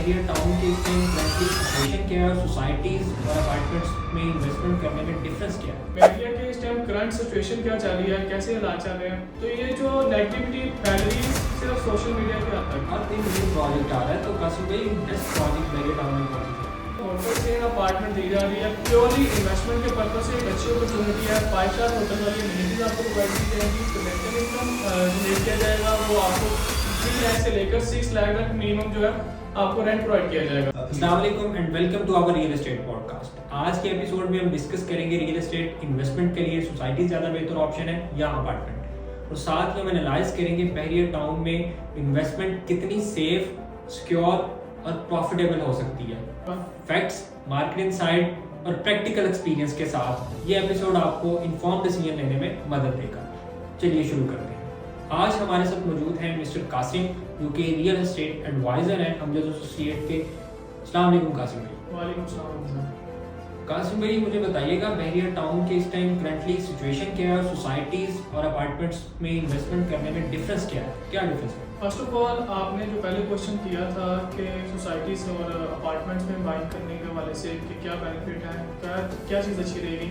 बहरिया town के इस time currently situation क्या है और सोसाइटीज़ और अपार्टमेंट्स में इन्वेस्टमेंट करने में डिफरेंस क्या है। बहरिया के इस टाइम करंट सिचुएशन क्या चल रही है, कैसे हालात चल रहे हैं, तो ये जो नेगेटिविटी फैल रही है सिर्फ सोशल मीडिया के हद तक। हर दिन न्यू प्रोजेक्ट आ रहा है, तो कासिम भाई बेस्ट प्रोजेक्ट बहरिया टाउन में कौन सा है? होटल चेन अपार्टमेंट दी जा रही है, प्योरली इन्वेस्टमेंट के पर्पज से एक अच्छी अपॉर्चुनिटी है। 5 स्टार होटल वाली अमेनिटीज आपको प्रोवाइड की जाएगी, तो रेंटल इनकम जनरेट किया जाएगा, वो आपको 3 लाख से लेकर 6 लाख तक मिनिमम जो है आपको रेंट प्रोवाइड किया जाएगा। अस्सलाम वालेकुम and welcome to our real estate podcast. आज के एपिसोड में हम डिस्कस करेंगे रियल एस्टेट इन्वेस्टमेंट के लिए सोसाइटी ज़्यादा बेहतर ऑप्शन है या अपार्टमेंट, और साथ में हम एनालाइज करेंगे बहरिया टाउन में इन्वेस्टमेंट कितनी सेफ, सिक्योर और प्रॉफिटेबल हो सकती है। फैक्ट्स, मार्केट इनसाइट और प्रैक्टिकल एक्सपीरियंस के साथ ये एपिसोड आपको इन्फॉर्म डिसीजन लेने में मदद देगा। चलिए शुरू करते हैं। आज हमारे साथ मौजूद हैं मिस्टर कासिम, जो कि रियल एस्टेट एडवाइजर हैं अमजद एसोसिएट के। अस्सलाम वालेकुम कासिम भाई। वालेकुम सलाम। कासिम भाई, मुझे बताइएगा बहरिया टाउन के इस टाइम करंटली सिचुएशन क्या है और सोसाइटीज़ और अपार्टमेंट्स में इन्वेस्टमेंट करने में डिफरेंस क्या है, क्या डिफरेंस है? फर्स्ट ऑफ ऑल, आपने जो पहले क्वेश्चन किया था कि सोसाइटीज़ और अपार्टमेंट्स में बाइंग करने के हवाले से कि क्या बेनिफिट है, क्या चीज़ अच्छी रहेगी,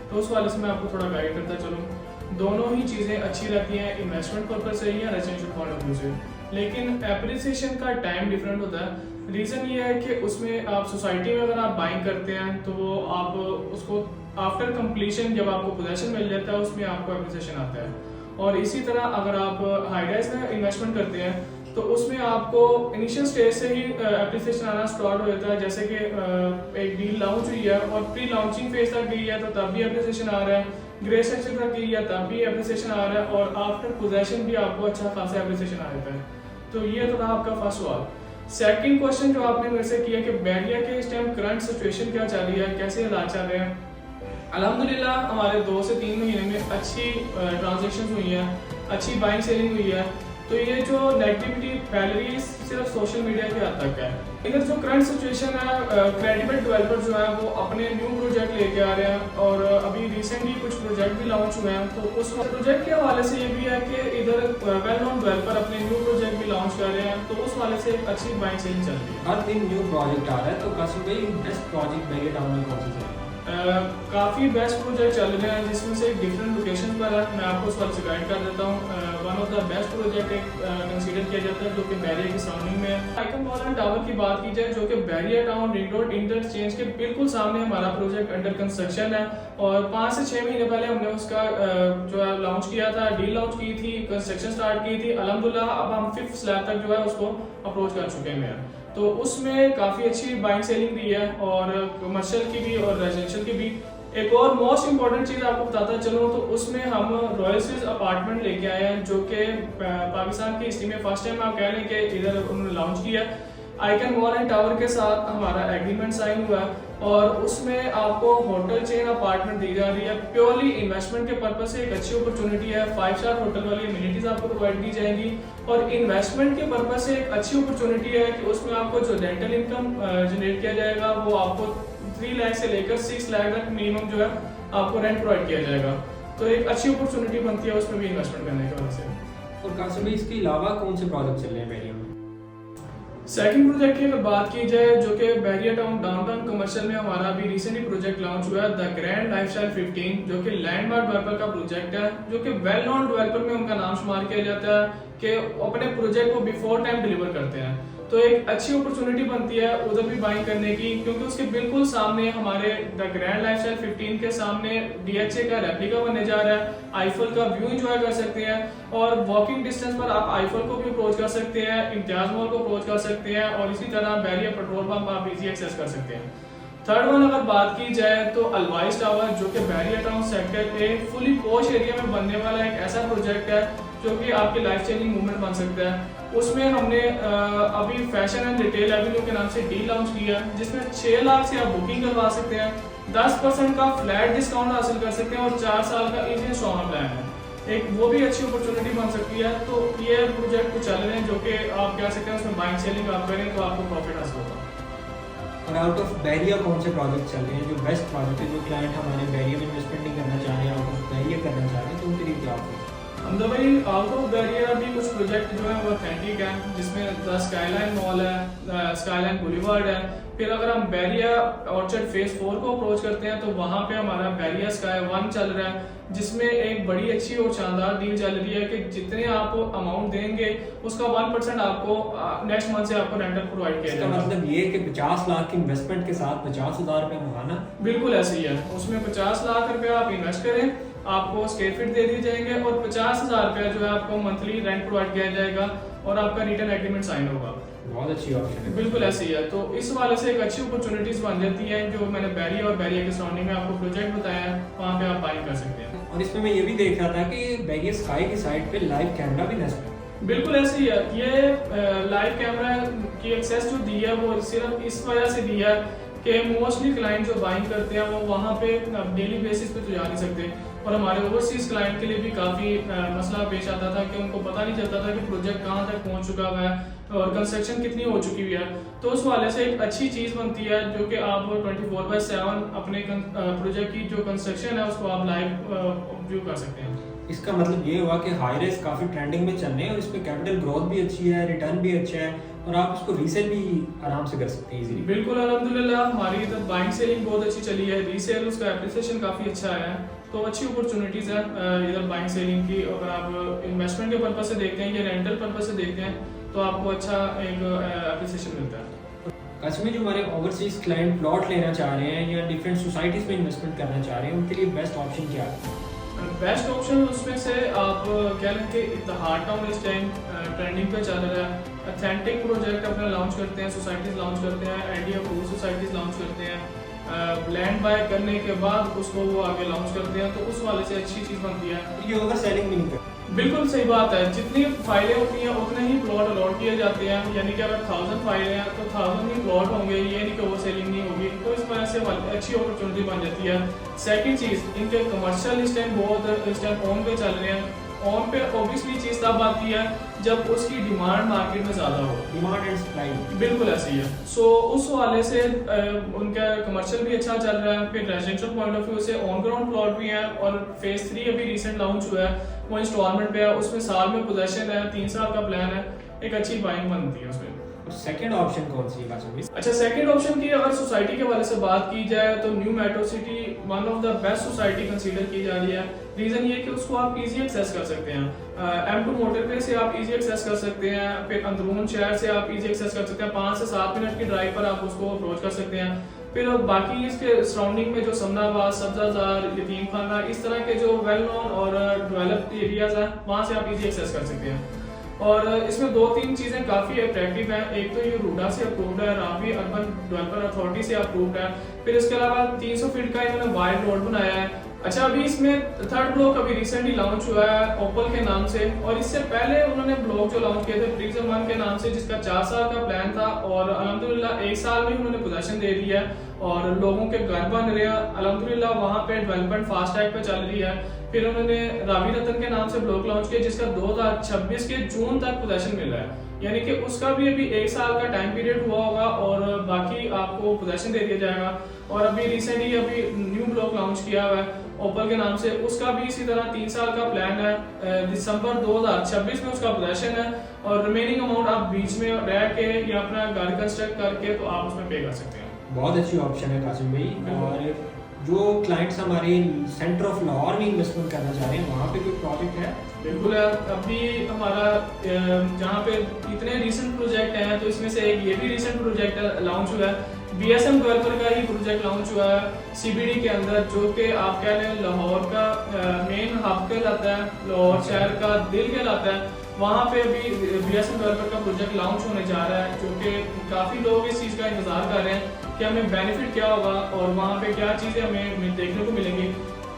तो उस वाले से मैं आपको थोड़ा गाइड करता चलूँ। दोनों ही चीज़ें अच्छी रहती हैं इन्वेस्टमेंट पर्पज से या रेजिडेंशियल पॉइंट ऑफ व्यू से, लेकिन एप्रिसिएशन का टाइम डिफरेंट होता है। रीज़न ये है कि उसमें आप सोसाइटी में अगर आप बाइंग करते हैं तो आप उसको आफ्टर कंप्लीशन जब आपको पोजेशन मिल जाता है उसमें आपको एप्रिसिएशन आता है। और इसी तरह अगर आप हाई राइज में इन्वेस्टमेंट करते हैं तो उसमें आपको इनिशियल स्टेज से ही एप्रिसिएशन आना स्टार्ट हो जाता है। जैसे कि एक डील लॉन्च हुई है और प्री लॉन्चिंग फेज तक गई है तो तब भी एप्रिसिएशन आ रहा है, ग्रे सेक्शन तक गई है तब भी एप्रिसिएशन आ रहा है, और आफ्टर पोजेशन भी आपको अच्छा खासा एप्रिसिएशन आ जाता है। तो ये तो रहा आपका फर्स्ट सवाल। सेकंड क्वेश्चन जो आपने मेरे से किया कि बहरिया के इस टाइम करंट सिचुएशन क्या चल रही है, कैसे हालात चल रहे हैं। अल्हम्दुलिल्लाह हमारे 2 से 3 महीने में अच्छी ट्रांजैक्शंस हुई हैं, अच्छी बाइंग सेलिंग हुई है। तो ये जो नेगेटिविटी फैल रही है सिर्फ सोशल मीडिया के हद तक है। इधर जो करंट सिचुएशन है, क्रेडिबल डेवलपर जो है वो अपने न्यू प्रोजेक्ट लेके आ रहे हैं, और अभी रिसेंटली कुछ प्रोजेक्ट भी लॉन्च हुए हैं। तो उस प्रोजेक्ट के हवाले से ये भी है कि इधर वेल नोन डेवलपर अपने न्यू प्रोजेक्ट भी लॉन्च कर रहे हैं, तो उस वाले से एक अच्छी बाइंग सेलिंग चल रही है। हर दिन न्यू प्रोजेक्ट आ रहा है, तो कासिम भाई बेस्ट प्रोजेक्ट बहरिया टाउन में कौन सा है? काफ़ी बेस्ट प्रोजेक्ट चल रहे हैं जिसमें से डिफरेंट लोकेशन पर है। मैं आपको उस वाले से गाइड कर देता हूँ। One of the best project एक कंसीडर किया जाता है जो कि बहरिया की सराउंडिंग में है। आइकन मॉल एंड टावर की बात की जाए जो कि Bahria town ring road interchange के बिल्कुल सामने हमारा प्रोजेक्ट अंडर कंस्ट्रक्शन है, और 5 से 6 महीने पहले हमने उसका जो है लॉन्च किया था, डील लॉन्च की थी, कंस्ट्रक्शन स्टार्ट की थी। अल्हम्दुलिल्लाह अब हम 5th स्लैब तक जो है उसको अप्रोच कर चुके हैं। तो उसमें काफ़ी अच्छी बाइंग सेलिंग रही है, और कमर्शियल की भी और रेजिडेंशियल की भी। एक और मोस्ट इंपॉर्टेंट चीज़ आपको बताता चलूँ तो उसमें हम रॉयल स्विस अपार्टमेंट लेके आए हैं जो कि पाकिस्तान की हिस्ट्री में फर्स्ट टाइम आप कह लें कि इधर उन्होंने लॉन्च किया। आइकन मॉल एंड टावर के साथ हमारा एग्रीमेंट साइन हुआ है, और उसमें आपको होटल चेन अपार्टमेंट दी जा रही है। प्योरली इन्वेस्टमेंट के पर्पज से एक अच्छी अपॉर्चुनिटी है। 5 स्टार होटल वाली अमेनिटीज आपको प्रोवाइड की जाएंगी, और इन्वेस्टमेंट के पर्पज से एक अच्छी अपॉर्चुनिटी है कि उसमें आपको जो रेंटल इनकम जनरेट किया जाएगा वो आपको 3 लाख से लेकर 6 लाख तक मिनिमम जो है आपको रेंट प्रोवाइड किया जाएगा। तो एक अच्छी अपॉर्चुनिटी बनती है उसमें भी इन्वेस्टमेंट करने की वजह से। और कासिम भाई, इसके अलावा कौन से प्रोजेक्ट चल रहे हैं बहरिया में? सेकंड प्रोजेक्ट की अगर बात की जाए जो कि बहरिया टाउन डाउनटाउन कमर्शियल में हमारा अभी रिसेंटली प्रोजेक्ट लॉन्च हुआ है, द ग्रैंड लाइफस्टाइल 15, जो कि लैंडमार्क डेवलपर का प्रोजेक्ट है, जो कि वेल नोन डेवलपर में उनका नाम शुमार किया जाता है कि अपने प्रोजेक्ट को बिफोर टाइम डिलीवर करते हैं। तो एक अच्छी अपॉर्चुनिटी बनती है उधर भी बाइंग करने की, क्योंकि उसके बिल्कुल सामने हमारे द ग्रैंड लाइफस्टाइल 15 के सामने DHA का रेप्लिका बनने जा रहा है। आईफल का व्यू एंजॉय कर सकते हैं, और वॉकिंग डिस्टेंस पर आप आईफल को भी अप्रोच कर सकते हैं, इम्तियाज मॉल को अप्रोच कर सकते हैं, और इसी तरह बहरिया पेट्रोल पंप आप इजी एक्सेस कर सकते हैं। थर्ड वन अगर बात की जाए तो अलवाइस टावर, जो कि Bahria town sector A fully posh area में बनने वाला एक ऐसा प्रोजेक्ट है जो कि आपकी लाइफ चेंजिंग मूवमेंट बन सकता है। उसमें हमने अभी फैशन एंड रिटेल एवेन्यू के नाम से डील लॉन्च किया, जिसमें 6 लाख से आप बुकिंग करवा सकते हैं, 10% का फ्लैट डिस्काउंट हासिल कर सकते हैं, और 4 साल का इजी इंस्टॉलमेंट प्लान है। एक वो भी अच्छी अपॉर्चुनिटी बन सकती है। तो ये प्रोजेक्ट कुछ चल रहे हैं जो कि आप कह सकते हैं उसमें बाइंग सेलिंग आप करें तो आपको प्रॉफिट हासिल होगा। और आउट ऑफ बहरिया कौन से प्रोजेक्ट चल रहे हैं जो बेस्ट प्रोजेक्ट है, जो क्लाइंट हमारे बहरिया में इन्वेस्टमेंट नहीं करना चाह रहे हैं, आउट ऑफ बहरिया करना चाह रहे हैं, तो उनके लिए क्या ऑफर? हमदा भाई, आउट ऑफ बैरियर अभी कुछ प्रोजेक्ट जो है वो ऑथेंटिक है, जिसमें द स्काईलाइन मॉल है, स्काईलाइन बुलीवार्ड है। फिर अगर हम बैरिया ऑर्चर्ड फेज 4 को अप्रोच करते हैं तो वहाँ पे हमारा बैरिया स्काई 1 चल रहा है, जिसमें एक बड़ी अच्छी और शानदार डील चल रही है कि जितने आप अमाउंट देंगे उसका 1% आपको नेक्स्ट मंथ से आपको रेंटल प्रोवाइड किया जाएगा। मतलब ये कि 50 लाख की इन्वेस्टमेंट के साथ 50,000 रुपये मंगाना। बिल्कुल ऐसे ही है, उसमें 50 लाख रुपया आप इन्वेस्ट करें, आपको स्क्वायर फीट दे दिए जाएंगे और 50,000 रुपया जो है आपको मंथली रेंट प्रोवाइड किया जाएगा और आपका रिटर्न एग्रीमेंट साइन होगा। बहुत अच्छी ऑप्शन है। बिल्कुल ऐसे ही है, तो इस वाले से एक अच्छी अपॉर्चुनिटीज बन जाती है। जो मैंने बैरिया और बैरिया के सराउंडिंग में आपको प्रोजेक्ट बताया है, वहाँ पे आप बाइंग कर सकते हैं। और इसमें मैं ये भी देख रहा था कि बैरिया स्काई की साइट पे लाइव कैमरा भी नस्ब है। बिल्कुल ऐसे ही है, ये लाइव कैमरा की एक्सेस जो दी है वो सिर्फ इस वजह से दी है कि मोस्टली क्लाइंट जो बाइंग करते हैं वो वहाँ पे डेली बेसिस पे तो जा नहीं सकते, और हमारे ओवरसीज क्लाइंट के लिए भी काफ़ी मसला पेश आता था कि उनको पता नहीं चलता था कि प्रोजेक्ट कहाँ तक पहुँच चुका हुआ है और कंस्ट्रक्शन कितनी हो चुकी हुई है। तो उस वाले से एक अच्छी चीज़ बनती है जो कि आप 24/7 अपने प्रोजेक्ट की जो कंस्ट्रक्शन है उसको आप लाइव व्यू कर सकते हैं। इसका मतलब ये हुआ कि हाई रेस काफ़ी ट्रेंडिंग में चल रहे हैं और इसमें कैपिटल ग्रोथ भी अच्छी है, रिटर्न भी अच्छा है और आप इसको रीसेल भी आराम से कर सकते हैं इजीली। बिल्कुल अल्हम्दुलिल्लाह, हमारी इधर बाइंग सेलिंग बहुत अच्छी चली है, रीसेल उसका एप्रिसिएशन काफ़ी अच्छा है, तो अच्छी अपॉर्चुनिटीज़ है इधर बाइंग सेलिंग की। अगर आप इन्वेस्टमेंट के पर्पज से देखते हैं या रेंटल पर्पज से देखते हैं तो आपको अच्छा एक एप्रिसिएशन मिलता है। कश्मीर जो हमारे ओवरसीज क्लाइंट प्लॉट लेना चाह रहे हैं या डिफरेंट सोसाइटीज़ में इन्वेस्टमेंट करना चाह रहे हैं, उनके लिए बेस्ट ऑप्शन क्या है? बेस्ट ऑप्शन उसमें से आप कह लें कि इत्तेहाद टाउन इस टाइम ट्रेंडिंग पे चल रहा है। ऑथेंटिक प्रोजेक्ट अपना लॉन्च करते हैं, सोसाइटीज़ लॉन्च करते हैं, आइडिया अप्रूव सोसाइटीज़ लॉन्च करते हैं, लैंड बाय करने के बाद उसको वो आगे लॉन्च करते हैं, तो उस वाले से अच्छी चीज़ बनती है। ये ओवर सेलिंग भी नहीं करते। बिल्कुल सही बात है, जितनी फाइलें होती हैं उतने ही प्लॉट अलॉट किए जाते हैं, यानी कि अगर 1000 फाइलें हैं तो 1000 ही प्लॉट होंगे, ये नहीं कि ओवर सेलिंग नहीं होगी, तो इस वजह से अच्छी अपॉर्चुनिटी बन जाती है। सेकंड चीज़, इनके कमर्शियल इस टाइम बहुत इस टाइम ऑन पे चल रहे हैं। ऑन पे ऑब्वियसली चीज़ तब आती है जब उसकी डिमांड मार्केट में ज़्यादा हो, डिमांड एंड सप्लाई। बिल्कुल ऐसे ही है। सो उस वाले से उनका कमर्शियल भी अच्छा चल रहा है। फिर रेजिडेंशियल पॉइंट ऑफ व्यू से ऑन ग्राउंड प्लॉट भी है और फेज 3 अभी रिसेंट लॉन्च हुआ है, वो इंस्टॉलमेंट पे है, उसमें साल में पोजेशन है, 3 साल का प्लान है, एक अच्छी बाइंग बनती है उसमें। सेकंड ऑप्शन कौन सी है? अच्छा, सेकंड ऑप्शन की अगर सोसाइटी के वाले से बात की जाए तो new metro city one of the best society consider की जा रही है। रीजन ये कि उसको आप इजी एक्सेस कर सकते हैं, M2 मोटरवे से आप इजी एक्सेस कर सकते हैं, फिर अंदरून शहर से आप इजी एक्सेस कर सकते हैं, 5 से 7 मिनट की ड्राइव पर आप उसको अप्रोच कर सकते हैं। फिर बाकी इसके सराउंडिंग में जो समनाबाद, सब्जाजार, यतीम खाना, इस तरह के जो वेल नोन और डेवलप्ड एरियाज हैं, वहाँ से आप इजी एक्सेस कर सकते हैं। और इसमें 2-3 चीज़ें काफ़ी अट्रैक्टिव हैं। एक तो ये रूडा से अप्रूव्ड है, रावी अर्बन डेवलपर अथॉरिटी से अप्रूव्ड है। फिर इसके अलावा 300 फीट का इन्होंने वाइड रोड बनाया है। अच्छा, अभी इसमें थर्ड ब्लॉक अभी रिसेंटली लॉन्च हुआ है ओपल के नाम से, और इससे पहले उन्होंने ब्लॉक जो लॉन्च किए थे प्रिज्म 1 के नाम से, जिसका 4 साल का प्लान था, और अल्हम्दुलिल्लाह 1 साल में उन्होंने पोजीशन दे दी है और लोगों के घर बन रहे हैं। अल्हम्दुलिल्लाह वहाँ पे डेवलपमेंट फास्ट ट्रैक पे चल रही है। फिर उन्होंने रावी रतन के नाम से ब्लॉक लॉन्च किया, जिसका 2026 के जून तक पोजीशन मिल रहा है, यानी कि उसका भी अभी 1 साल का टाइम पीरियड हुआ होगा और बाकी आपको पोजीशन दे दिया जाएगा। और अभी रिसेंटली अभी न्यू ब्लॉक लॉन्च किया हुआ है ओपल के नाम से, उसका भी इसी तरह 3 साल का प्लान है। दिसंबर 2026 में उसका पोजीशन है और रिमेनिंग अमाउंट आप बीच में रह के या अपना घर कंस्ट्रक्ट करके तो आप उसमें पे कर सकते हैं। बहुत अच्छी ऑप्शन है कासिम भाई। और जो क्लाइंट्स हमारे सेंटर ऑफ लाहौर में इन्वेस्टमेंट करना चाह रहे हैं, वहाँ पे कोई प्रोजेक्ट है? बिल्कुल है, अभी हमारा जहाँ पे इतने रिसेंट प्रोजेक्ट हैं तो इसमें से एक ये भी रिसेंट प्रोजेक्ट लॉन्च हुआ है। BSM डेवलपर का ही प्रोजेक्ट लॉन्च हुआ है CBD के अंदर, जो कि आप कह लें लाहौर का मेन हब कहलाता है, लाहौर शहर का दिल कहलाता है। वहाँ पे अभी BSM डेवलपर का प्रोजेक्ट लॉन्च होने जा रहा है, जो कि काफ़ी लोग इस चीज़ का इंतज़ार कर रहे हैं कि हमें बेनिफिट क्या होगा और वहाँ पे क्या चीज़ें हमें देखने को मिलेंगी।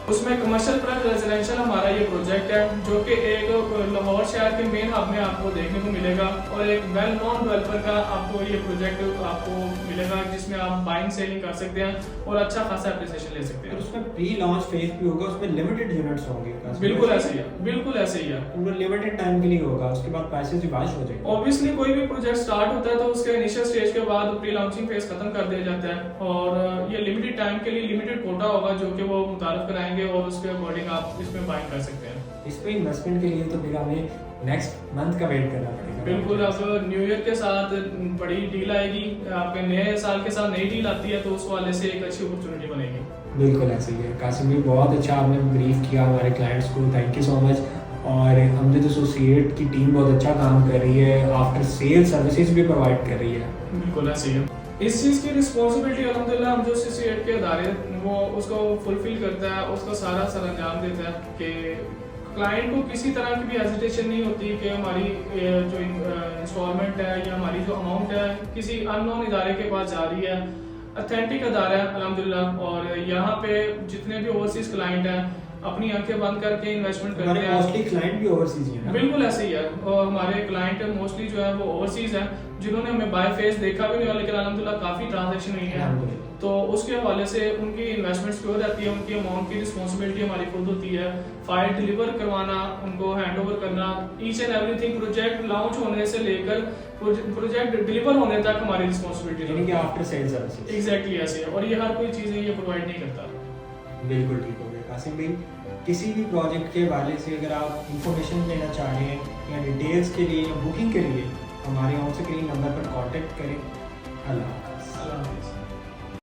उसमें कमर्शियल प्लस रेजिडेंशियल हमारा ये प्रोजेक्ट है, जो कि एक लाहौर शहर के मेन हब में आपको देखने को मिलेगा और एक वेल नोन डेवलपर का आपको ये प्रोजेक्ट आपको मिलेगा, जिसमें आप बाइंग सेलिंग कर सकते हैं और अच्छा खासा एप्रिसिएशन ले सकते हैं। उसमें प्री लॉन्च फेज भी होगा, उसमें लिमिटेड यूनिट्स होंगे। बिल्कुल ऐसे ही है, बिल्कुल ऐसे ही है, पूरा लिमिटेड टाइम के लिए होगा, उसके बाद प्राइसेस रिवाइज हो जाएंगे। ऑब्वियसली कोई भी प्रोजेक्ट स्टार्ट होता है तो उसके इनिशियल स्टेज के बाद प्री लॉन्चिंग फेज खत्म कर दिया जाता है और ये लिमिटेड टाइम के लिए लिमिटेड कोटा होगा जो कि वो मुतारिफ कराएंगे और उसके अकॉर्डिंग आप इसमें बाइंग कर सकते हैं। इस पे इन्वेस्टमेंट के लिए तो फिर हमें नेक्स्ट मंथ का वेट करना पड़ेगा। बिल्कुल, अब न्यू ईयर के साथ बड़ी डील आएगी, आपके नए साल के साथ नई डील आती है, तो उस वाले से एक अच्छी अपॉर्चुनिटी बनेगी। बिल्कुल ऐसे ही है कासिम भाई, बहुत अच्छा आपने ब्रीफ किया हमारे क्लाइंट्स को, थैंक यू सो मच। और अमजद एसोसिएट की टीम बहुत अच्छा काम कर रही है, आफ्टर सेल सर्विसेज भी प्रोवाइड कर रही है। बिल्कुल ऐसे ही है। इस चीज़ की रिस्पॉन्सिबिलिटी अल्हम्दुलिल्लाह हम जो एसोसिएट के अदारे वो उसको फुलफिल करता है, उसका सारा अंजाम देता है कि क्लाइंट को किसी तरह की भी हेजिटेशन नहीं होती कि हमारी जो इंस्टॉलमेंट है या हमारी जो अमाउंट है किसी अननोन इदारे के पास जा रही है। अथेंटिक अदारा है अल्हम्दुलिल्लाह, और यहाँ पे जितने भी ओवरसीज क्लाइंट हैं अपनी आंखें बंद करके इन्वेस्टमेंट करते हैं। मोस्टली क्लाइंट भी ओवरसीज ही है ना? बिल्कुल ऐसे ही है, और हमारे क्लाइंट मोस्टली जो है वो ओवरसीज हैं, जिन्होंने हमें बाय फेस देखा भी नहीं हुआ, लेकिन अल्हम्दुलिल्लाह काफ़ी ट्रांजैक्शन हुई है, तो उसके हवाले से उनकी इन्वेस्टमेंट सिक्योर रहती है, उनकी अमाउंट की रिस्पॉन्सिबिलिटी हमारी खुद होती है। फाइल डिलीवर करवाना, उनको हैंड ओवर करना, each and everything, project launch होने से लेकर प्रोजेक्ट डिलीवर होने तक हमारी रिस्पॉन्सिबिलिटी यानी कि आफ्टर सेल सर्विसेज। एग्जैक्टली ऐसे है, और ये हर कोई चीज़ें ये प्रोवाइड नहीं करता। बिल्कुल ठीक हो गया कासिम भाई। किसी भी प्रोजेक्ट के हवाले से अगर आप इंफॉर्मेशन लेना चाह रहे हैं या डिटेल्स के लिए या बुकिंग के लिए हमारे ऑन स्क्रीन नंबर पर कांटेक्ट करें। अल्लाह हाफ़िज़। अल्लाह हाफ़िज़।